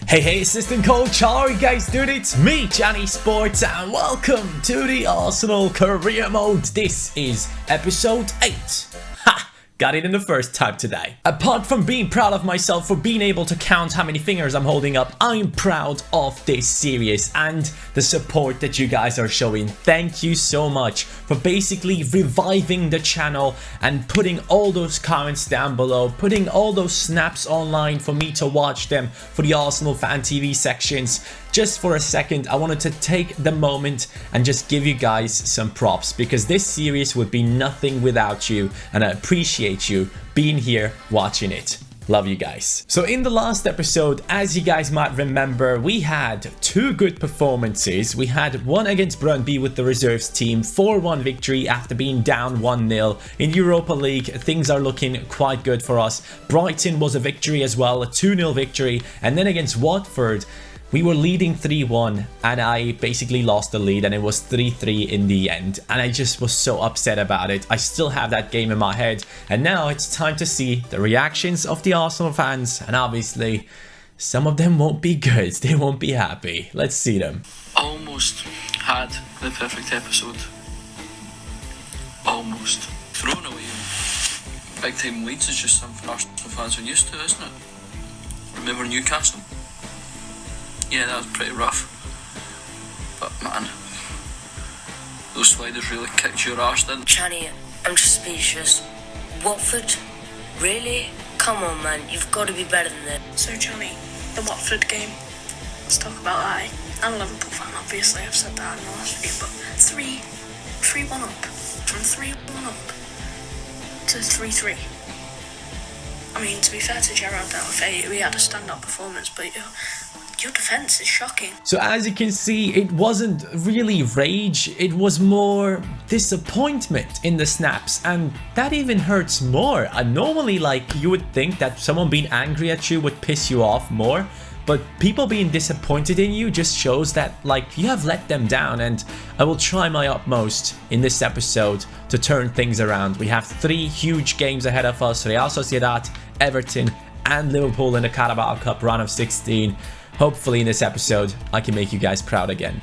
Hey, assistant coach, how are you guys doing? It's me, Johnny Sports, and welcome to the Arsenal Career Mode. This is episode 8. Ha! Got it in the first time today. Apart from being proud of myself for being able to count how many fingers I'm holding up, I'm proud of this series and the support that you guys are showing. Thank you so much for basically reviving the channel and putting all those comments down below, putting all those snaps online for me to watch them for the Arsenal Fan TV sections. Just for a second, I wanted to take the moment and just give you guys some props because this series would be nothing without you, and I appreciate you being here watching it. Love you guys. So in the last episode, as you guys might remember, we had two good performances. We had one against Brøndby with the reserves team, 4-1 victory after being down 1-0. In Europa League, things are looking quite good for us. Brighton was a victory as well, a 2-0 victory. And then against Watford, we were leading 3-1 and I basically lost the lead and it was 3-3 in the end, and I just was so upset about it. I still have that game in my head, and now it's time to see the reactions of the Arsenal fans, and obviously some of them won't be good. They won't be happy. Let's see them. Almost had the perfect episode. Almost. Thrown away. Big time leads is just something Arsenal fans are used to, isn't it? Remember Newcastle? Yeah, that was pretty rough. But man, those sliders really kicked your arse, didn't they? Channy, I'm just speechless. Watford? Really? Come on, man, you've got to be better than that. So, Johnny, the Watford game. Let's talk about that. I'm a Liverpool fan, obviously. I've said that in the last video, but 3-1 up. From 3-1 up to 3-3. I mean, to be fair to Gerard Delafay, we had a stand-up performance, but your defence is shocking. So as you can see, it wasn't really rage, it was more disappointment in the snaps, and that even hurts more. Normally, like, you would think that someone being angry at you would piss you off more, but people being disappointed in you just shows that, like, you have let them down, and I will try my utmost in this episode to turn things around. We have 3 huge games ahead of us: Real Sociedad, Everton, and Liverpool in the Carabao Cup round of 16. Hopefully in this episode, I can make you guys proud again.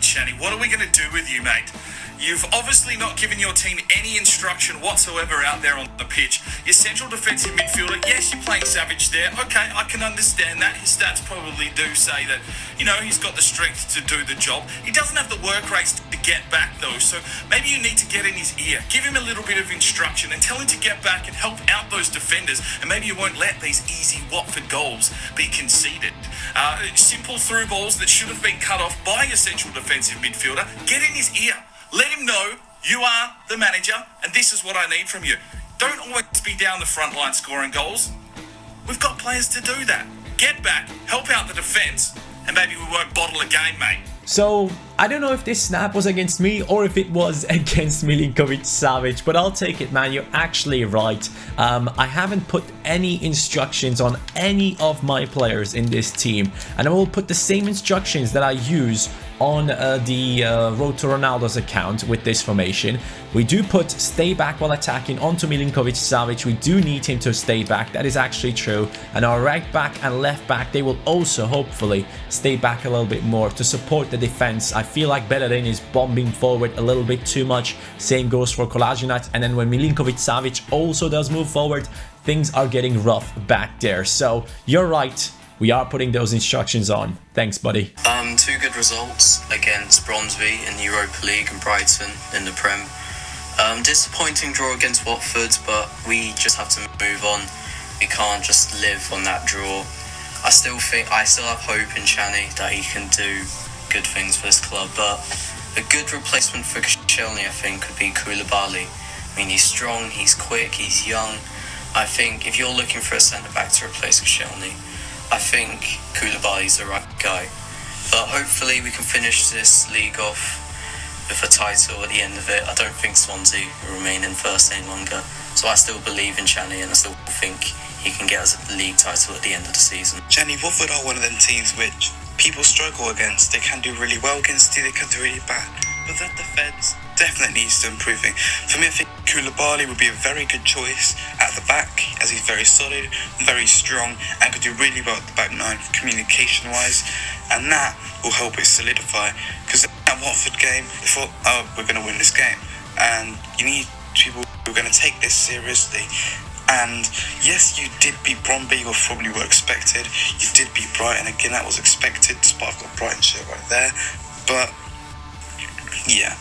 Channy, what are we going to do with you, mate? You've obviously not given your team any instruction whatsoever out there on the pitch. Your central defensive midfielder, yes, you're playing Savage there. Okay, I can understand that. His stats probably do say that, you know, he's got the strength to do the job. He doesn't have the work rates to get back, though, so maybe you need to get in his ear. Give him a little bit of instruction and tell him to get back and help out those defenders, and maybe you won't let these easy Watford goals be conceded. Simple through balls that should have been cut off by your central defensive midfielder. Get in his ear. Let him know you are the manager and this is what I need from you. Don't always be down the front line scoring goals. We've got players to do that. Get back, help out the defence, and maybe we won't bottle a game, mate. So, I don't know if this snap was against me or if it was against Milinkovic-Savic, but I'll take it, man. You're actually right. I haven't put any instructions on any of my players in this team, and I will put the same instructions that I use on the Road to Ronaldo's account with this formation. We do put stay back while attacking onto Milinkovic-Savic. We do need him to stay back. That is actually true. And our right back and left back, they will also hopefully stay back a little bit more to support the defense. I feel like Bellerin is bombing forward a little bit too much. Same goes for Kolasinac. And then when Milinkovic-Savic also does move forward, things are getting rough back there. So you're right. We are putting those instructions on. Thanks, buddy. 2 good results against Brøndby in the Europa League and Brighton in the Prem. Disappointing draw against Watford, but we just have to move on. We can't just live on that draw. I still have hope in Channy that he can do good things for this club, but a good replacement for Koscielny, I think, could be Koulibaly. I mean, he's strong, he's quick, he's young. I think if you're looking for a centre-back to replace Koscielny, I think Koulibaly's the right guy. But hopefully we can finish this league off with a title at the end of it. I don't think Swansea will remain in first any longer. So I still believe in Channy and I still think he can get us a league title at the end of the season. Channy, Watford are one of them teams which people struggle against. They can do really well against you, they can do really bad. But that defence, definitely needs to improving. For me, I think Koulibaly would be a very good choice at the back, as he's very solid, very strong, and could do really well at the back nine communication-wise, and that will help it solidify. Because in that Watford game, they thought, oh, we're going to win this game, and you need people who are going to take this seriously. And yes, you did beat Bromby, or probably were expected. You did beat Brighton, again, that was expected, despite I've got Brighton shirt right there. But yeah,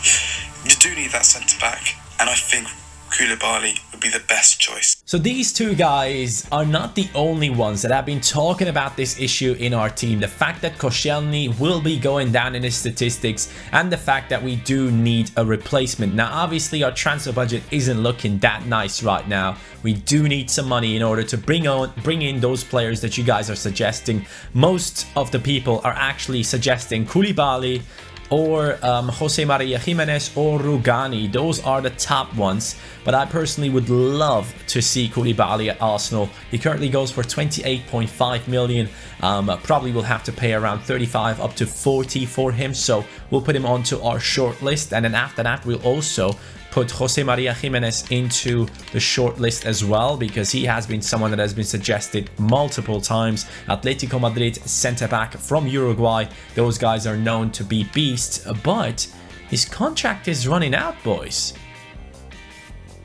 you do need that centre-back, and I think Koulibaly would be the best choice. So these two guys are not the only ones that have been talking about this issue in our team. The fact that Koscielny will be going down in his statistics, and the fact that we do need a replacement. Now obviously our transfer budget isn't looking that nice right now. We do need some money in order to bring in those players that you guys are suggesting. Most of the people are actually suggesting Koulibaly or Jose Maria Jimenez or Rugani. Those are the top ones, but I personally would love to see Koulibaly at Arsenal. He currently goes for 28.5 million. Probably will have to pay around 35 up to 40 for him, so we'll put him onto our short list, and then after that we'll also put Jose Maria Jimenez into the short list as well, because he has been someone that has been suggested multiple times. Atletico Madrid centre-back from Uruguay. Those guys are known to be beasts, but his contract is running out, boys.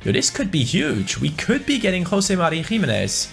Yo, this could be huge. We could be getting Jose Maria Jimenez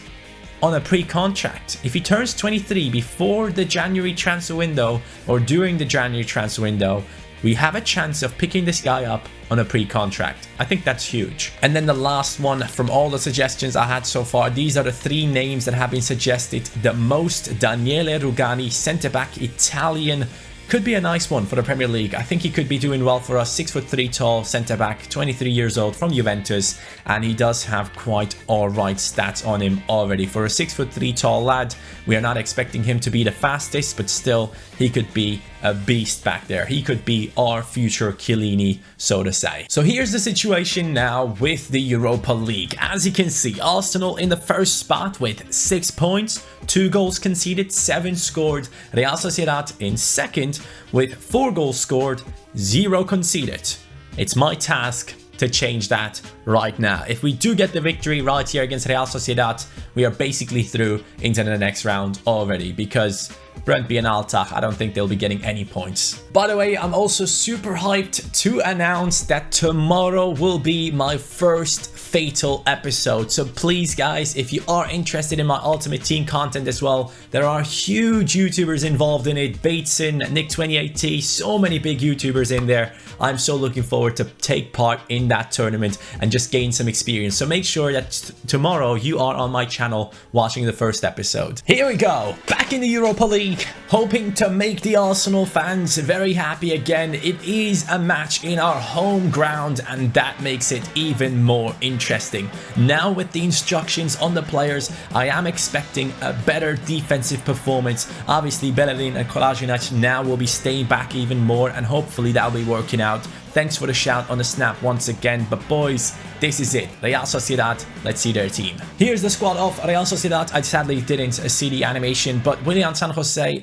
on a pre-contract. If he turns 23 before the January transfer window or during the January transfer window, we have a chance of picking this guy up on a pre-contract. I think that's huge. And then the last one from all the suggestions I had so far, these are the three names that have been suggested the most. Daniele Rugani, centre-back, Italian. Could be a nice one for the Premier League. I think he could be doing well for us. 6'3" tall centre-back, 23 years old, from Juventus, and he does have quite alright stats on him already. For a 6'3" tall lad, we are not expecting him to be the fastest, but still, he could be a beast back there. He could be our future Chiellini, so to say. So here's the situation now with the Europa League. As you can see, Arsenal in the first spot with 6 points, 2 goals conceded, 7 scored. Real Sociedad in second with 4 goals scored, 0 conceded. It's my task to change that right now. If we do get the victory right here against Real Sociedad, we are basically through into the next round already, because Brøndby and Altach, I don't think they'll be getting any points. By the way, I'm also super hyped to announce that tomorrow will be my first Fatal episode. So please guys, if you are interested in my Ultimate Team content as well, there are huge YouTubers involved in it. Bateson, Nick28T, so many big YouTubers in there. I'm so looking forward to take part in that tournament and just gain some experience. So make sure that tomorrow you are on my channel watching the first episode. Here we go, back in the Europa League, hoping to make the Arsenal fans very happy again. It is a match in our home ground, and that makes it even more interesting. Now with the instructions on the players, I am expecting a better defensive performance. Obviously Bellerin and Kolasinac now will be staying back even more, and hopefully that'll be working out. Thanks for the shout on the snap once again, but boys, this is it. Real Sociedad, let's see their team. Here's the squad of Real Sociedad. I sadly didn't see the animation, but Willian San Jose,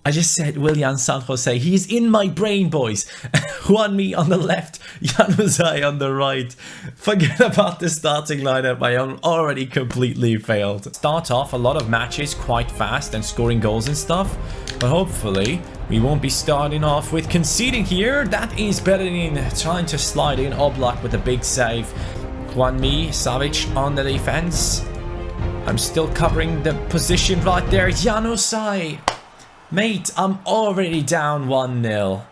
I just said Willian San Jose. He's in my brain, boys. Juanmi on the left, Januzaj on the right. Forget about the starting lineup. I am already completely failed. Start off a lot of matches quite fast and scoring goals and stuff, but hopefully we won't be starting off with conceding here. That is Bellerin trying to slide in. Oblak with a big save. Juanmi, Savic on the defense. I'm still covering the position right there. Januzaj. Mate, I'm already down 1-0.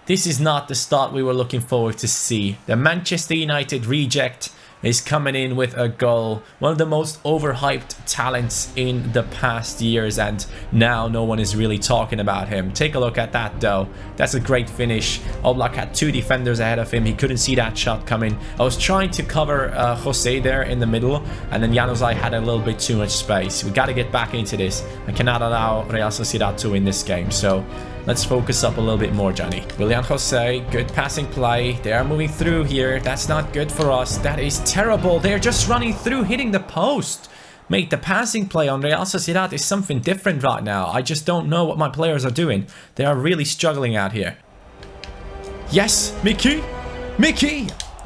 This is not the start we were looking forward to see. The Manchester United reject is coming in with a goal. One of the most overhyped talents in the past years, and now no one is really talking about him. Take a look at that though. That's a great finish. Oblak had 2 defenders ahead of him. He couldn't see that shot coming. I was trying to cover Jose there in the middle, and then Januzaj had a little bit too much space. We got to get back into this. I cannot allow Real Sociedad to win this game, so let's focus up a little bit more, Johnny. Willian Jose, good passing play. They are moving through here. That's not good for us. That is terrible. They're just running through, hitting the post. Mate, the passing play on Real Sociedad is something different right now. I just don't know what my players are doing. They are really struggling out here. Yes, Mickey.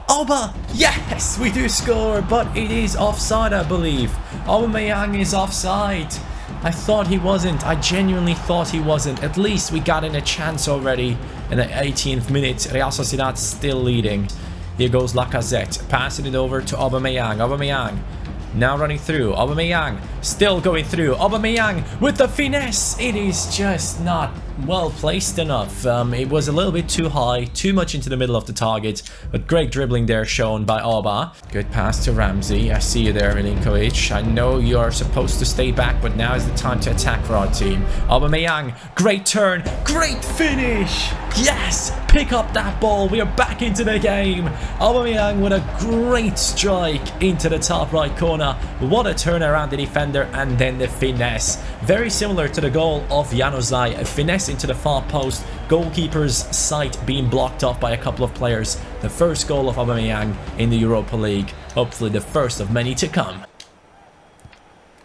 Oba. Yes, we do score, but it is offside, I believe. Aubameyang is offside. I thought he wasn't. I genuinely thought he wasn't. At least we got in a chance already in the 18th minute. Real Sociedad still leading. Here goes Lacazette, passing it over to Aubameyang. Aubameyang now running through. Aubameyang still going through. Aubameyang with the finesse. It is just not well placed enough. It was a little bit too high, too much into the middle of the target, but great dribbling there shown by Auba. Good pass to Ramsey. I see you there, Milinkovic. I know you're supposed to stay back, but now is the time to attack for our team. Aubameyang, great turn, great finish. Yes, pick up that ball. We are back into the game. Aubameyang with a great strike into the top right corner. What a turn around the defender, and then the finesse. Very similar to the goal of Januzaj. A finesse into the far post. Goalkeeper's sight being blocked off by a couple of players. The first goal of Aubameyang in the Europa League. Hopefully the first of many to come.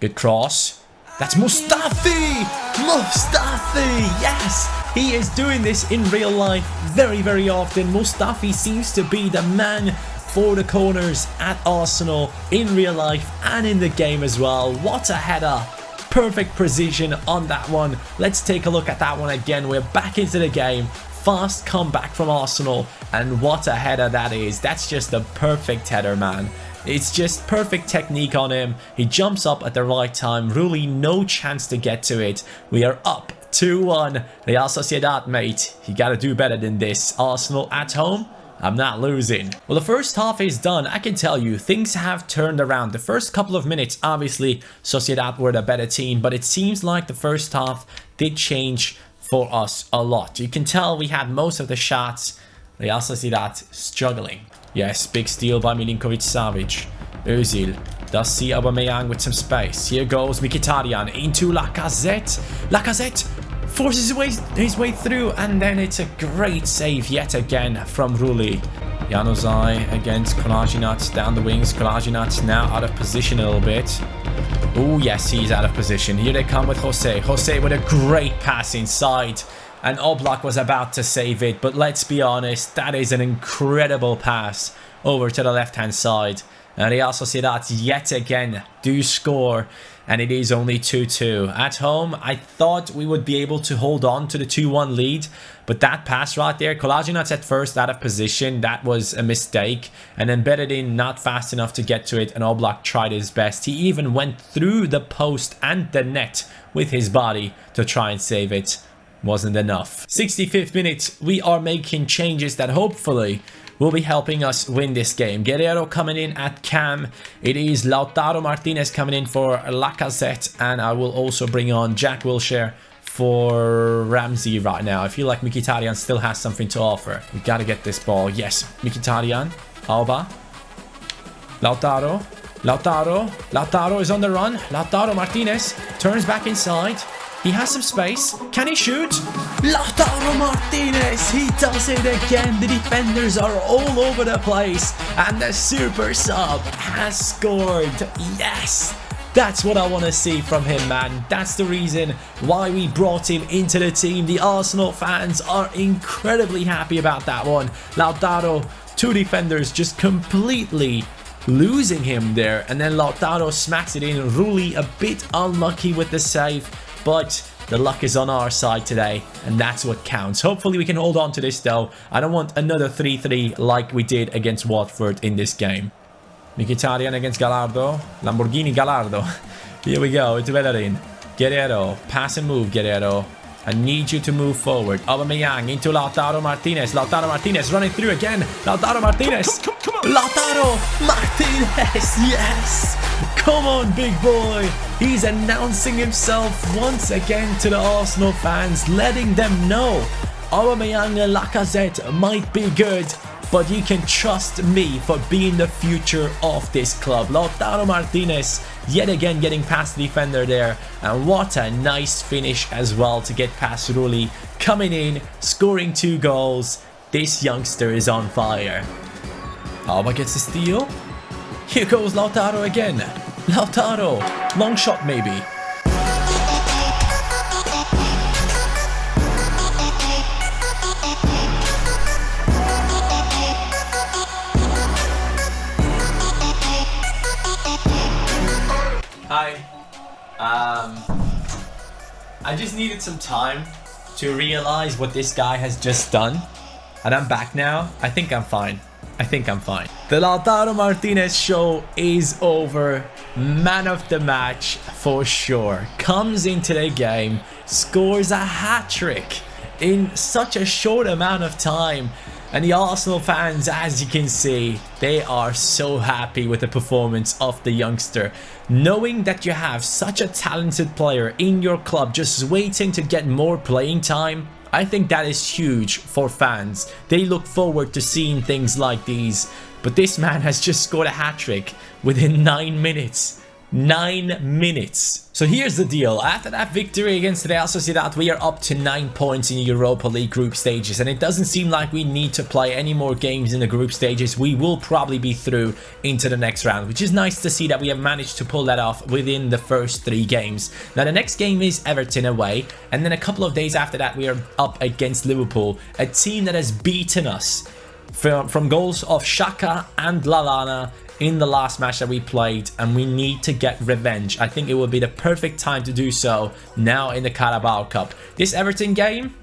Good cross. That's Mustafi! Mustafi! Yes! He is doing this in real life very, very often. Mustafi seems to be the man for the corners at Arsenal in real life and in the game as well. What a header. Perfect precision on that one. Let's take a look at that one again. We're back into the game. Fast comeback from Arsenal. And what a header that is. That's just a perfect header, man. It's just perfect technique on him. He jumps up at the right time. Really no chance to get to it. We are up 2-1. Real Sociedad, mate. You gotta do better than this. Arsenal at home. I'm not losing. Well, the first half is done. I can tell you, things have turned around. The first couple of minutes, obviously, Sociedad were the better team, but it seems like the first half did change for us a lot. You can tell we had most of the shots. Real Sociedad struggling. Yes, big steal by Milinkovic-Savic. Özil does see Aubameyang with some space. Here goes Mkhitaryan into Lacazette. Lacazette forces his way through, and then it's a great save yet again from Rulli. Januzaj against Kolasinac down the wings. Kolasinac now out of position a little bit. Oh yes, he's out of position. Here they come with Jose. Jose with a great pass inside. And Oblak was about to save it, but let's be honest, that is an incredible pass over to the left-hand side. And Real Sociedad yet again do score, and it is only 2-2. At home, I thought we would be able to hold on to the 2-1 lead, but that pass right there, Kolasinac at first out of position, that was a mistake, and then Beredin not fast enough to get to it, and Oblak tried his best. He even went through the post and the net with his body to try and save it. Wasn't enough. 65th minute, we are making changes that hopefully will be helping us win this game. Guerrero coming in at cam. It is Lautaro Martinez coming in for Lacazette, and I will also bring on Jack Wilshere for Ramsey right now. I feel like Mkhitaryan still has something to offer. We gotta get this ball. Yes, Mkhitaryan, Auba, Lautaro is on the run. Lautaro Martinez turns back inside. He has some space. Can he shoot? Lautaro Martinez! He does it again. The defenders are all over the place. And the super sub has scored. Yes! That's what I want to see from him, man. That's the reason why we brought him into the team. The Arsenal fans are incredibly happy about that one. Lautaro, two defenders just completely losing him there. And then Lautaro smacks it in. Rulli a bit unlucky with the save. But the luck is on our side today, and that's what counts. Hopefully we can hold on to this though. I don't want another 3-3 like we did against Watford in this game. Mkhitaryan against Gallardo. Lamborghini Gallardo. Here we go, it's Bellerin. Guerrero, pass and move, Guerrero. I need you to move forward. Aubameyang into Lautaro Martinez. Lautaro Martinez running through again. Lautaro Martinez. Come on. Lautaro Martinez. Yes. Come on, big boy. He's announcing himself once again to the Arsenal fans, letting them know Aubameyang and Lacazette might be good, but you can trust me for being the future of this club. Lautaro Martinez yet again getting past the defender there, and what a nice finish as well to get past Rulli, coming in, scoring 2 goals. This youngster is on fire. Auba gets the steal. Here goes Lautaro again. Lautaro, long shot maybe. Hi. I just needed some time to realize what this guy has just done. And I'm back now. I think I'm fine. The Lautaro Martinez show is over. Man of the match for sure. Comes into the game, scores a hat-trick in such a short amount of time. And the Arsenal fans, as you can see, they are so happy with the performance of the youngster. Knowing that you have such a talented player in your club just waiting to get more playing time, I think that is huge for fans. They look forward to seeing things like these. But this man has just scored a hat-trick within 9 minutes. 9 minutes. So here's the deal. After that victory against Real Sociedad, we are up to 9 points in the Europa League group stages, and it doesn't seem like we need to play any more games in the group stages. We will probably be through into the next round, which is nice to see that we have managed to pull that off within the first 3 games. Now the next game is Everton away, and then a couple of days after that we are up against Liverpool, a team that has beaten us from goals of Xhaka and Lallana in the last match that we played, and we need to get revenge. I think it will be the perfect time to do so now in the Carabao Cup. This Everton game,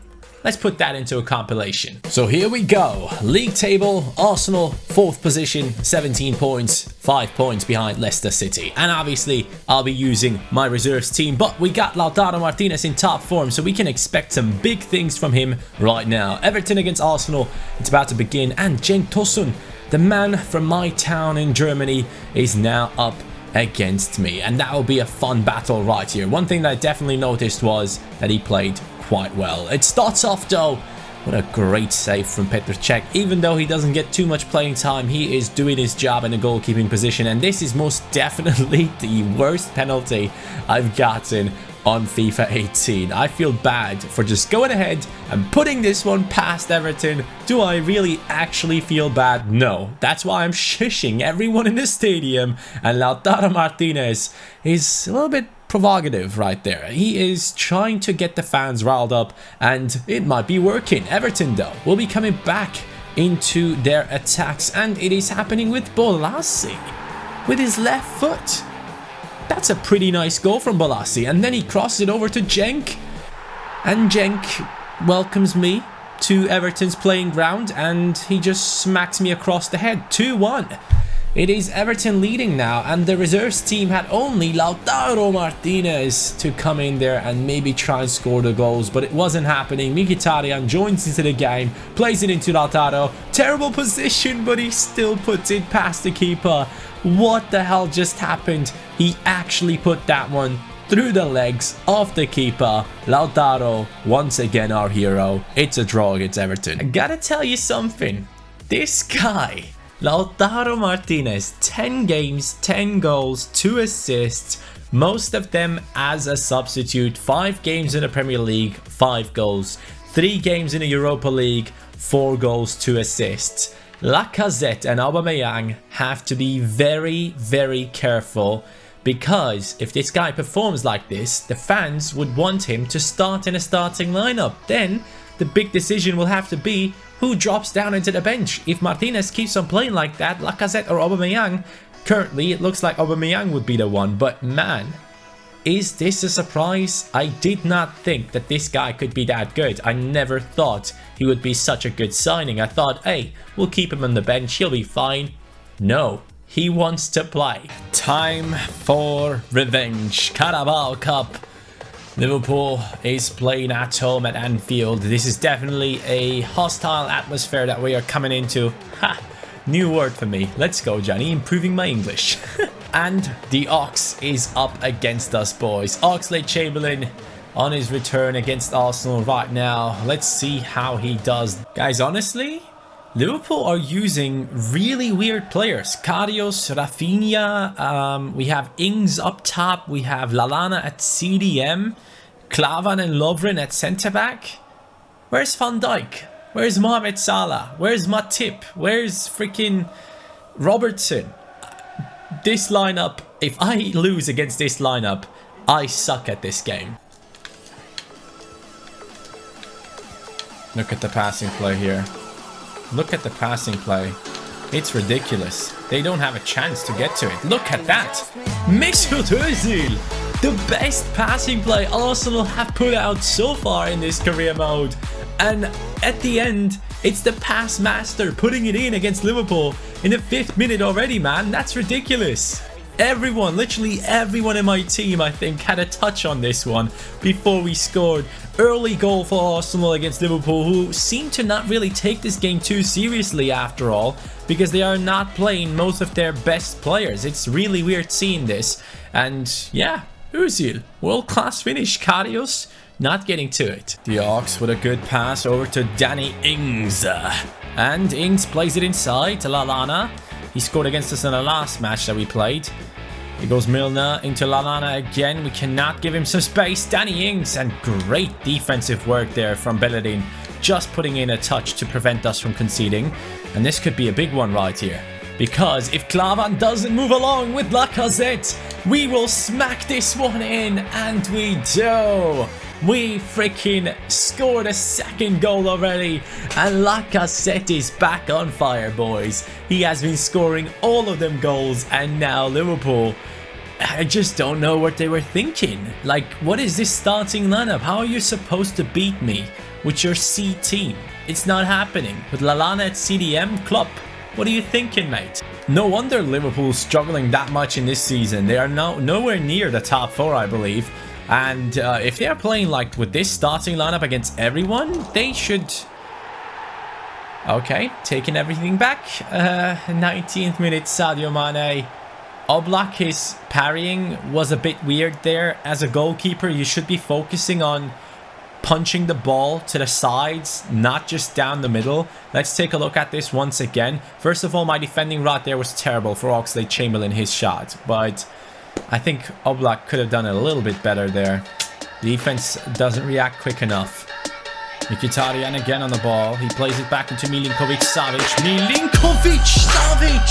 let's put that into a compilation. So here we go. League table, Arsenal 4th position, 17 points, 5 points behind Leicester City. And obviously, I'll be using my reserves team, but we got Lautaro Martinez in top form, so we can expect some big things from him right now. Everton against Arsenal, it's about to begin, and Cenk Tosun, the man from my town in Germany, is now up against me, and that will be a fun battle right here. One thing that I definitely noticed was that he played quite well. It starts off though, what a great save from Petr Cech. Even though he doesn't get too much playing time, he is doing his job in a goalkeeping position, and this is most definitely the worst penalty I've gotten on FIFA 18. I feel bad for just going ahead and putting this one past Everton. Do I really actually feel bad? No. That's why I'm shushing everyone in the stadium, and Lautaro Martinez is a little bit provocative right there. He is trying to get the fans riled up, and it might be working. Everton though will be coming back into their attacks, and it is happening with Bolasie with his left foot. That's a pretty nice goal from Bolasie, and then he crosses it over to Cenk, and Cenk welcomes me to Everton's playing ground, and he just smacks me across the head. 2-1. It is Everton leading now, and the reserves team had only Lautaro Martinez to come in there and maybe try and score the goals, but it wasn't happening. Mkhitaryan joins into the game, plays it into Lautaro. Terrible position, but he still puts it past the keeper. What the hell just happened? He actually put that one through the legs of the keeper. Lautaro, once again our hero. It's a draw against Everton. I gotta tell you something. This guy, Lautaro Martinez, 10 games, 10 goals, 2 assists, most of them as a substitute. 5 games in the Premier League, 5 goals. 3 games in the Europa League, 4 goals, 2 assists. Lacazette and Aubameyang have to be very, very careful, because if this guy performs like this, the fans would want him to start in a starting lineup. Then the big decision will have to be who drops down into the bench. If Martinez keeps on playing like that, Lacazette or Aubameyang, currently it looks like Aubameyang would be the one, but man, is this a surprise? I did not think that this guy could be that good. I never thought he would be such a good signing. I thought, hey, we'll keep him on the bench, he'll be fine. No, he wants to play. Time for revenge. Carabao Cup. Liverpool is playing at home at Anfield. This is definitely a hostile atmosphere that we are coming into. Ha! New word for me. Let's go, Johnny. Improving my English. And the Ox is up against us, boys. Oxlade-Chamberlain on his return against Arsenal right now. Let's see how he does. Guys, honestly, Liverpool are using really weird players. Karius, Rafinha, we have Ings up top, we have Lallana at CDM, Klavan and Lovren at centre-back. Where's Van Dijk? Where's Mohamed Salah? Where's Matip? Where's freaking Robertson? This lineup, if I lose against this lineup, I suck at this game. Look at the passing play here. Look at the passing play. It's ridiculous. They don't have a chance to get to it. Look at that. Mesut Özil. The best passing play Arsenal have put out so far in this career mode. And at the end, it's the pass master putting it in against Liverpool in the 5th minute already, man. That's ridiculous. Everyone, literally everyone in my team, I think, had a touch on this one before we scored. Early goal for Arsenal against Liverpool, who seem to not really take this game too seriously after all, because they are not playing most of their best players. It's really weird seeing this. And yeah, Özil, world-class finish. Karius not getting to it. The Ox with a good pass over to Danny Ings. And Ings plays it inside to Lallana. He scored against us in the last match that we played. Here goes Milner into Lallana again. We cannot give him some space. Danny Ings, and great defensive work there from Bellerin. Just putting in a touch to prevent us from conceding. And this could be a big one right here. Because if Klavan doesn't move along with Lacazette, we will smack this one in. And we do. We freaking scored a 2nd goal already, and Lacazette is back on fire, boys. He has been scoring all of them goals, and now Liverpool, I just don't know what they were thinking. Like, what is this starting lineup? How are you supposed to beat me with your C team? It's not happening. With Lallana at CDM, Klopp, what are you thinking, mate? No wonder Liverpool's struggling that much in this season. They are nowhere near the top 4, I believe. And if they are playing like with this starting lineup against everyone, they should... Okay, taking everything back. 19th minute, Sadio Mane. Oblak, his parrying was a bit weird there. As a goalkeeper, you should be focusing on punching the ball to the sides, not just down the middle. Let's take a look at this once again. First of all, my defending right there was terrible for Oxlade-Chamberlain, his shot. But I think Oblak could have done it a little bit better there. The defense doesn't react quick enough. Mkhitaryan again on the ball. He plays it back into Milinkovic-Savic. Milinkovic-Savic!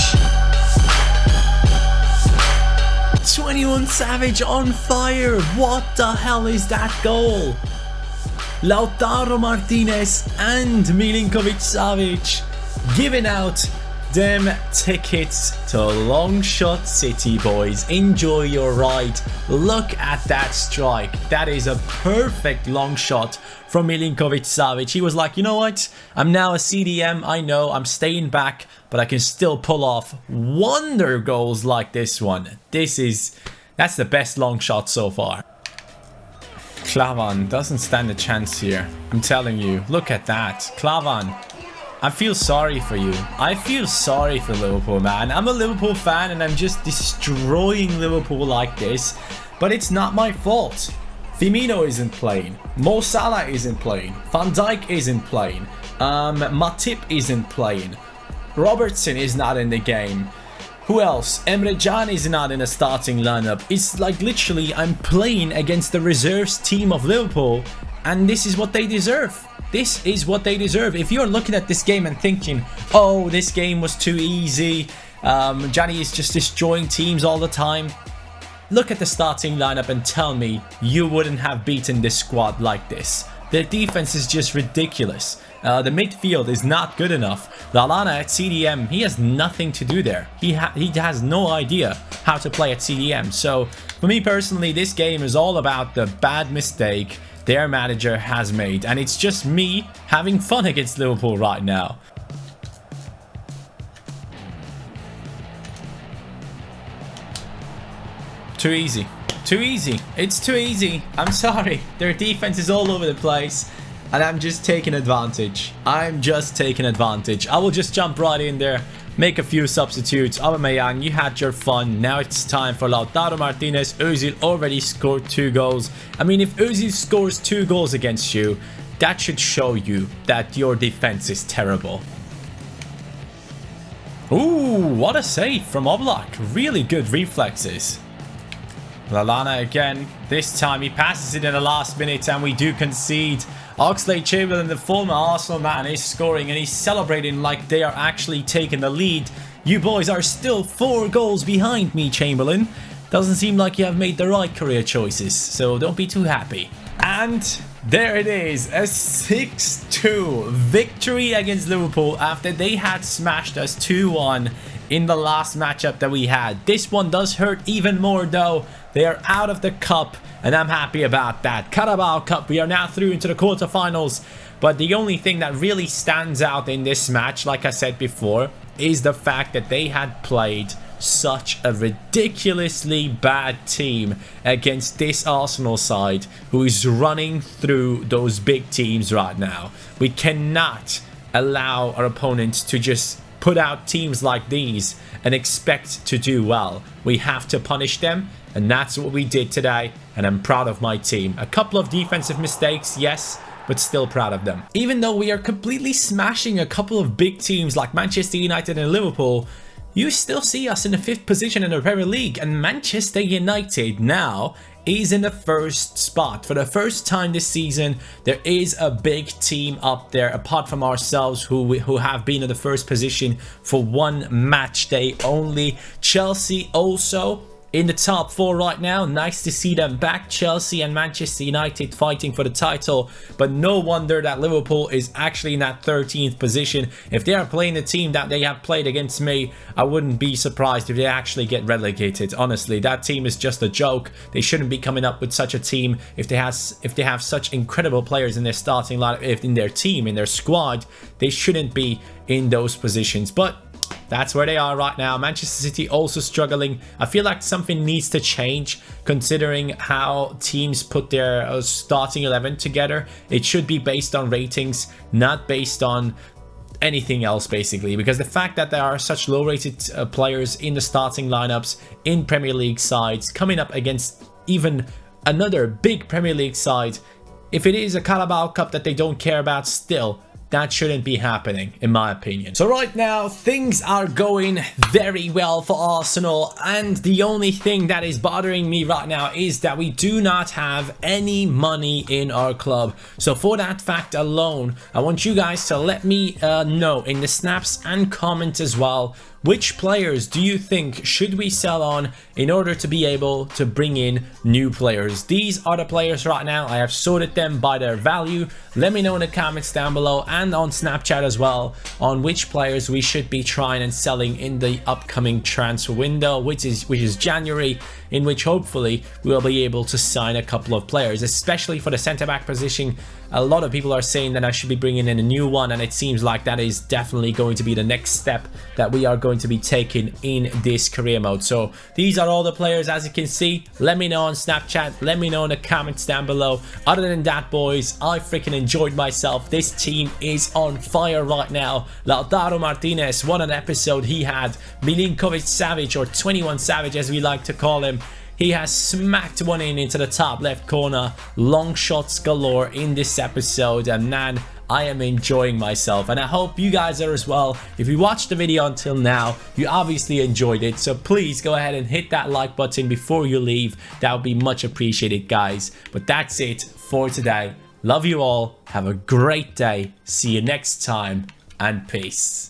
21 Savage on fire. What the hell is that goal? Lautaro Martinez and Milinkovic-Savic giving out them tickets to Long Shot City, boys. Enjoy your ride. Look at that strike. That is a perfect long shot from Milinkovic-Savic. He was like, you know what? I'm now a CDM. I know I'm staying back, but I can still pull off wonder goals like this one. That's the best long shot so far. Klavan doesn't stand a chance here. I'm telling you. Look at that. Klavan. I feel sorry for you. I feel sorry for Liverpool, man. I'm a Liverpool fan and I'm just destroying Liverpool like this. But it's not my fault. Firmino isn't playing. Mo Salah isn't playing. Van Dijk isn't playing. Matip isn't playing. Robertson is not in the game. Who else? Emre Can is not in a starting lineup. It's like literally I'm playing against the reserves team of Liverpool. And this is what they deserve. This is what they deserve. If you're looking at this game and thinking, oh, this game was too easy, Gianni is just destroying teams all the time, look at the starting lineup and tell me you wouldn't have beaten this squad like this. Their defense is just ridiculous. The midfield is not good enough. Lallana at CDM, he has nothing to do there. He has no idea how to play at CDM. So for me personally, this game is all about the bad mistake their manager has made, and it's just me having fun against Liverpool right now. Too easy. Too easy. It's too easy. I'm sorry. Their defense is all over the place, and I'm just taking advantage. I'm just taking advantage. I will just jump right in there, make a few substitutes. Aubameyang, you had your fun. Now it's time for Lautaro Martinez. Özil already scored 2 goals. I mean, if Özil scores 2 goals against you, that should show you that your defense is terrible. Ooh, what a save from Oblak. Really good reflexes. Lallana again. This time he passes it in the last minute and we do concede. Oxlade-Chamberlain, the former Arsenal man, is scoring and he's celebrating like they are actually taking the lead. You boys are still 4 goals behind me, Chamberlain. Doesn't seem like you have made the right career choices, so don't be too happy. And There it is, a 6-2 victory against Liverpool after they had smashed us 2-1 in the last matchup that we had. This one does hurt even more though. They are out of the cup and I'm happy about that. Carabao Cup, we are now through into the quarterfinals. But the only thing that really stands out in this match, like I said before, is the fact that they had played such a ridiculously bad team against this Arsenal side who is running through those big teams right now. We cannot allow our opponents to just put out teams like these and expect to do well. We have to punish them, and that's what we did today, and I'm proud of my team. A couple of defensive mistakes, yes, but still proud of them. Even though we are completely smashing a couple of big teams like Manchester United and Liverpool, you still see us in the 5th position in the Premier League, and Manchester United now is in the 1st spot. For the first time this season, there is a big team up there apart from ourselves who have been in the 1st position for 1 match day only. Chelsea also in the top 4 right now. Nice to see them back. Chelsea and Manchester United fighting for the title, but no wonder that Liverpool is actually in that 13th position. If they are playing the team that they have played against me, I wouldn't be surprised if they actually get relegated. Honestly, that team is just a joke. They shouldn't be coming up with such a team if they have such incredible players in their starting lineup, if in their team, in their squad. They shouldn't be in those positions, but that's where they are right now. Manchester City also struggling. I feel like something needs to change considering how teams put their starting 11 together. It should be based on ratings, not based on anything else basically, because the fact that there are such low rated players in the starting lineups in Premier League sides coming up against even another big Premier League side, if it is a Carabao Cup that they don't care about still, that shouldn't be happening, in my opinion. So right now, things are going very well for Arsenal, and the only thing that is bothering me right now is that we do not have any money in our club. So for that fact alone, I want you guys to let me know in the snaps and comments as well, which players do you think should we sell on in order to be able to bring in new players? These are the players right now. I have sorted them by their value. Let me know in the comments down below and on Snapchat as well on which players we should be trying and selling in the upcoming transfer window, which is January, in which hopefully we'll be able to sign a couple of players, especially for the centre-back position. A lot of people are saying that I should be bringing in a new one, and it seems like that is definitely going to be the next step that we are going to be taking in this career mode. So these are all the players, as you can see. Let me know on Snapchat, let me know in the comments down below. Other than that, boys, I freaking enjoyed myself. This team is on fire right now. Lautaro Martinez, what an episode he had. Milinkovic-Savic, or 21 Savage as we like to call him, he has smacked one into the top left corner. Long shots galore in this episode, and man, I am enjoying myself, and I hope you guys are as well. If you watched the video until now, you obviously enjoyed it, so please go ahead and hit that like button before you leave. That would be much appreciated, guys. But that's it for today. Love you all. Have a great day. See you next time, and peace.